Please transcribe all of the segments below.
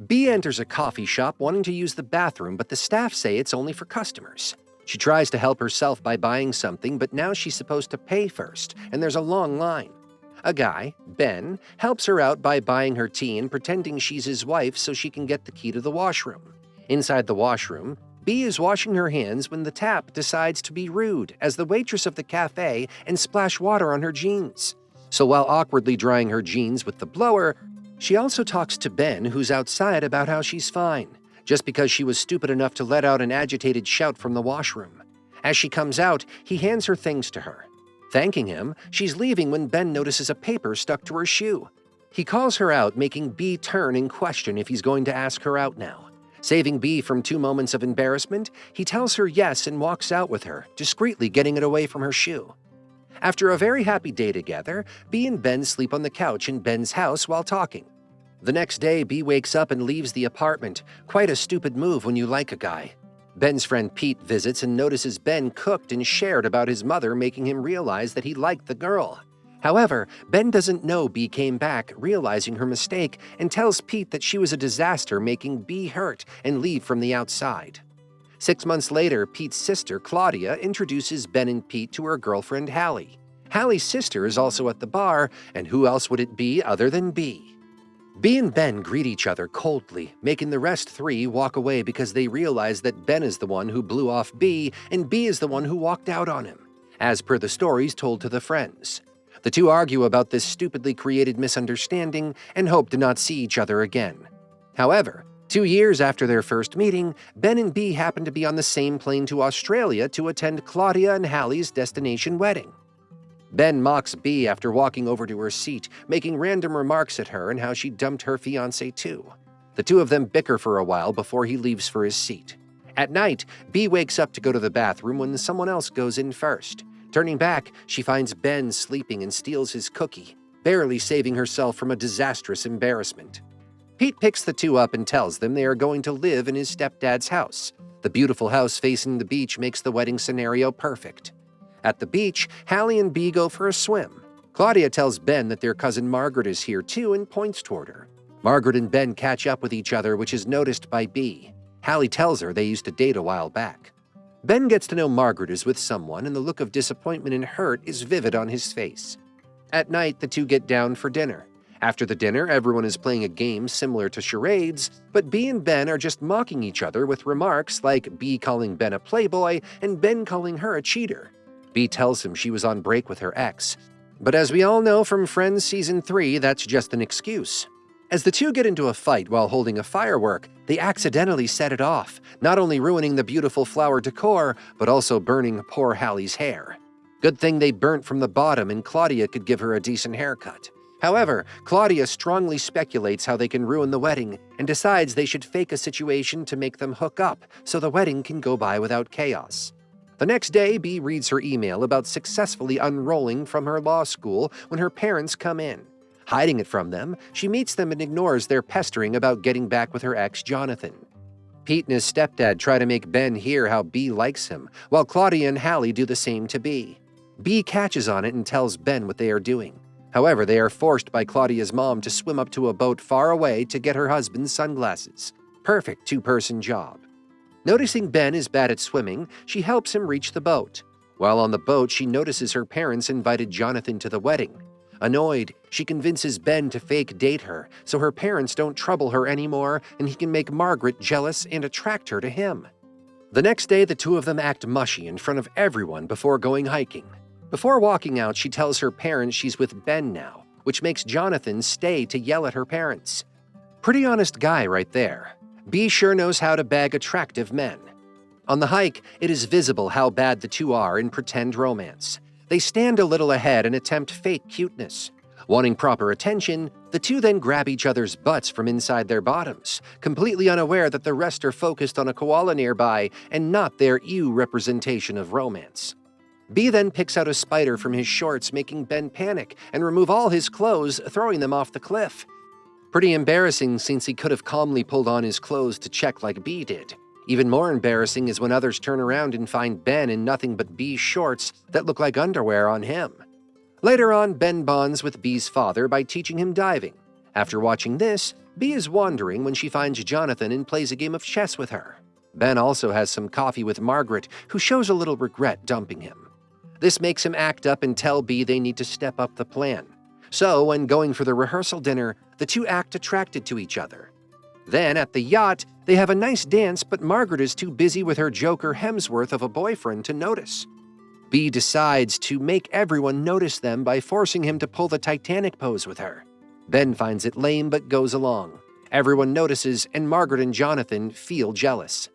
B enters a coffee shop wanting to use the bathroom, but the staff say it's only for customers. She tries to help herself by buying something, but now she's supposed to pay first, and there's a long line. A guy, Ben, helps her out by buying her tea and pretending she's his wife so she can get the key to the washroom. Inside the washroom, B is washing her hands when the tap decides to be rude as the waitress of the cafe and splash water on her jeans. So while awkwardly drying her jeans with the blower, she also talks to Ben, who's outside, about how she's fine, just because she was stupid enough to let out an agitated shout from the washroom. As she comes out, he hands her things to her. Thanking him, she's leaving when Ben notices a paper stuck to her shoe. He calls her out, making B turn and question if he's going to ask her out now. Saving B from 2 moments of embarrassment, he tells her yes and walks out with her, discreetly getting it away from her shoe. After a very happy day together, B and Ben sleep on the couch in Ben's house while talking. The next day, B wakes up and leaves the apartment. Quite a stupid move when you like a guy. Ben's friend Pete visits and notices Ben cooked and shared about his mother, making him realize that he liked the girl. However, Ben doesn't know B came back, realizing her mistake, and tells Pete that she was a disaster, making B hurt and leave from the outside. 6 months later, Pete's sister, Claudia, introduces Ben and Pete to her girlfriend, Hallie. Hallie's sister is also at the bar, and who else would it be other than B? B and Ben greet each other coldly, making the rest 3 walk away because they realize that Ben is the one who blew off B and B is the one who walked out on him, as per the stories told to the friends. The 2 argue about this stupidly created misunderstanding and hope to not see each other again. However, 2 years after their first meeting, Ben and B happen to be on the same plane to Australia to attend Claudia and Hallie's destination wedding. Ben mocks B after walking over to her seat, making random remarks at her and how she dumped her fiancé too. The 2 of them bicker for a while before he leaves for his seat. At night, B wakes up to go to the bathroom when someone else goes in first. Turning back, she finds Ben sleeping and steals his cookie, barely saving herself from a disastrous embarrassment. Pete picks the 2 up and tells them they are going to live in his stepdad's house. The beautiful house facing the beach makes the wedding scenario perfect. At the beach, Hallie and B go for a swim. Claudia tells Ben that their cousin Margaret is here too and points toward her. Margaret and Ben catch up with each other, which is noticed by B. Hallie tells her they used to date a while back. Ben gets to know Margaret is with someone, and the look of disappointment and hurt is vivid on his face. At night, the 2 get down for dinner. After the dinner, everyone is playing a game similar to charades, but B and Ben are just mocking each other with remarks like B calling Ben a playboy and Ben calling her a cheater. B tells him she was on break with her ex, but as we all know from Friends Season 3, that's just an excuse. As the 2 get into a fight while holding a firework, they accidentally set it off, not only ruining the beautiful flower decor, but also burning poor Hallie's hair. Good thing they burnt from the bottom and Claudia could give her a decent haircut. However, Claudia strongly speculates how they can ruin the wedding and decides they should fake a situation to make them hook up so the wedding can go by without chaos. The next day, B reads her email about successfully unrolling from her law school when her parents come in. Hiding it from them, she meets them and ignores their pestering about getting back with her ex, Jonathan. Pete and his stepdad try to make Ben hear how B likes him, while Claudia and Hallie do the same to B. B catches on it and tells Ben what they are doing. However, they are forced by Claudia's mom to swim up to a boat far away to get her husband's sunglasses. Perfect 2-person job. Noticing Ben is bad at swimming, she helps him reach the boat. While on the boat, she notices her parents invited Jonathan to the wedding. Annoyed, she convinces Ben to fake date her so her parents don't trouble her anymore and he can make Margaret jealous and attract her to him. The next day, the 2 of them act mushy in front of everyone before going hiking. Before walking out, she tells her parents she's with Ben now, which makes Jonathan stay to yell at her parents. Pretty honest guy right there. B sure knows how to bag attractive men. On the hike, it is visible how bad the 2 are in pretend romance. They stand a little ahead and attempt fake cuteness. Wanting proper attention, the 2 then grab each other's butts from inside their bottoms, completely unaware that the rest are focused on a koala nearby and not their ew representation of romance. B then picks out a spider from his shorts, making Ben panic and remove all his clothes, throwing them off the cliff. Pretty embarrassing since he could have calmly pulled on his clothes to check like B did. Even more embarrassing is when others turn around and find Ben in nothing but B's shorts that look like underwear on him. Later on, Ben bonds with B's father by teaching him diving. After watching this, Bee is wandering when she finds Jonathan and plays a game of chess with her. Ben also has some coffee with Margaret, who shows a little regret dumping him. This makes him act up and tell Bee they need to step up the plan. So, when going for the rehearsal dinner, the two act attracted to each other. Then, at the yacht, they have a nice dance, but Margaret is too busy with her Joker Hemsworth of a boyfriend to notice. Bee decides to make everyone notice them by forcing him to pull the Titanic pose with her. Ben finds it lame but goes along. Everyone notices, and Margaret and Jonathan feel jealous.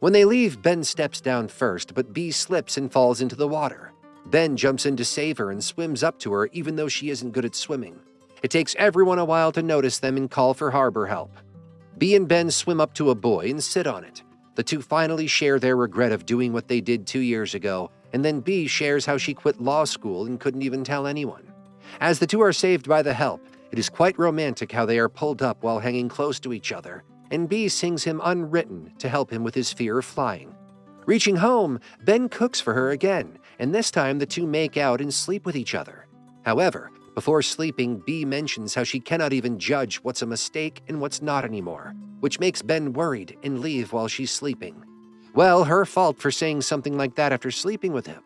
When they leave, Ben steps down first, but Bee slips and falls into the water. Ben jumps in to save her and swims up to her even though she isn't good at swimming. It takes everyone a while to notice them and call for harbor help. Bee and Ben swim up to a buoy and sit on it. The two finally share their regret of doing what they did 2 years ago, and then Bee shares how she quit law school and couldn't even tell anyone. As the two are saved by the help, it is quite romantic how they are pulled up while hanging close to each other, and Bee sings him Unwritten to help him with his fear of flying. Reaching home, Ben cooks for her again, and this time the two make out and sleep with each other. However, before sleeping, Bee mentions how she cannot even judge what's a mistake and what's not anymore, which makes Ben worried and leave while she's sleeping. Well, her fault for saying something like that after sleeping with him.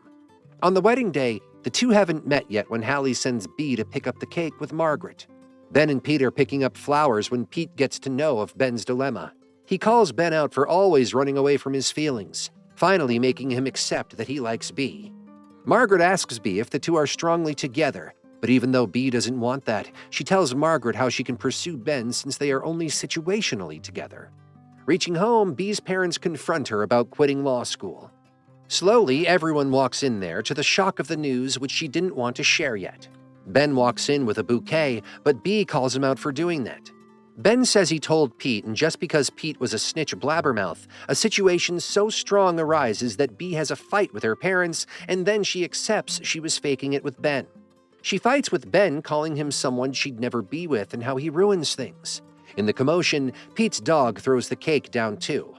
On the wedding day, the two haven't met yet when Hallie sends Bee to pick up the cake with Margaret. Ben and Pete are picking up flowers when Pete gets to know of Ben's dilemma. He calls Ben out for always running away from his feelings, finally making him accept that he likes Bee. Margaret asks Bee if the two are strongly together, but even though Bee doesn't want that, she tells Margaret how she can pursue Ben since they are only situationally together. Reaching home, Bee's parents confront her about quitting law school. Slowly, everyone walks in there to the shock of the news which she didn't want to share yet. Ben walks in with a bouquet, but Bee calls him out for doing that. Ben says he told Pete, and just because Pete was a snitch blabbermouth, a situation so strong arises that Bee has a fight with her parents, and then she accepts she was faking it with Ben. She fights with Ben, calling him someone she'd never be with and how he ruins things. In the commotion, Pete's dog throws the cake down too.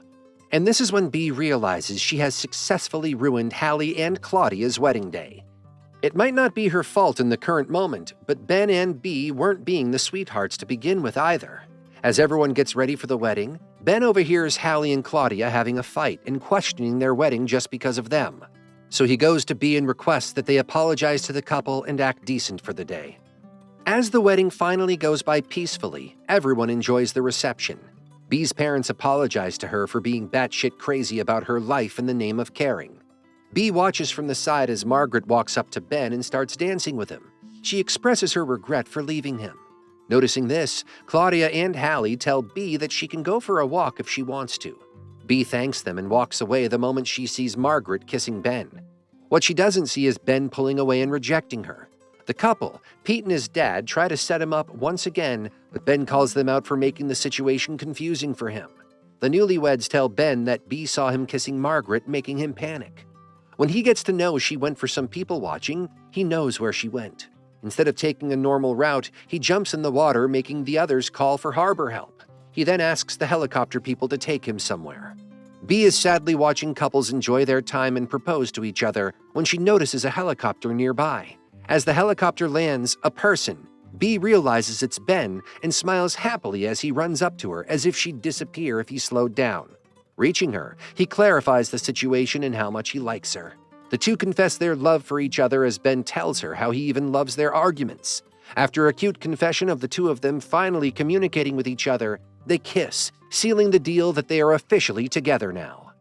And this is when Bee realizes she has successfully ruined Hallie and Claudia's wedding day. It might not be her fault in the current moment, but Ben and Bee weren't being the sweethearts to begin with either. As everyone gets ready for the wedding, Ben overhears Hallie and Claudia having a fight and questioning their wedding just because of them. So he goes to Bee and requests that they apologize to the couple and act decent for the day. As the wedding finally goes by peacefully, everyone enjoys the reception. Bee's parents apologize to her for being batshit crazy about her life in the name of caring. Bee watches from the side as Margaret walks up to Ben and starts dancing with him. She expresses her regret for leaving him. Noticing this, Claudia and Hallie tell Bee that she can go for a walk if she wants to. Bee thanks them and walks away the moment she sees Margaret kissing Ben. What she doesn't see is Ben pulling away and rejecting her. The couple, Pete and his dad, try to set him up once again, but Ben calls them out for making the situation confusing for him. The newlyweds tell Ben that Bee saw him kissing Margaret, making him panic. When he gets to know she went for some people watching, he knows where she went. Instead of taking a normal route, he jumps in the water, making the others call for harbor help. He then asks the helicopter people to take him somewhere. Bee is sadly watching couples enjoy their time and propose to each other when she notices a helicopter nearby. As the helicopter lands, a person, Bee realizes it's Ben and smiles happily as he runs up to her as if she'd disappear if he slowed down. Reaching her, he clarifies the situation and how much he likes her. The two confess their love for each other as Ben tells her how he even loves their arguments. After a cute confession of the two of them finally communicating with each other, they kiss, sealing the deal that they are officially together now.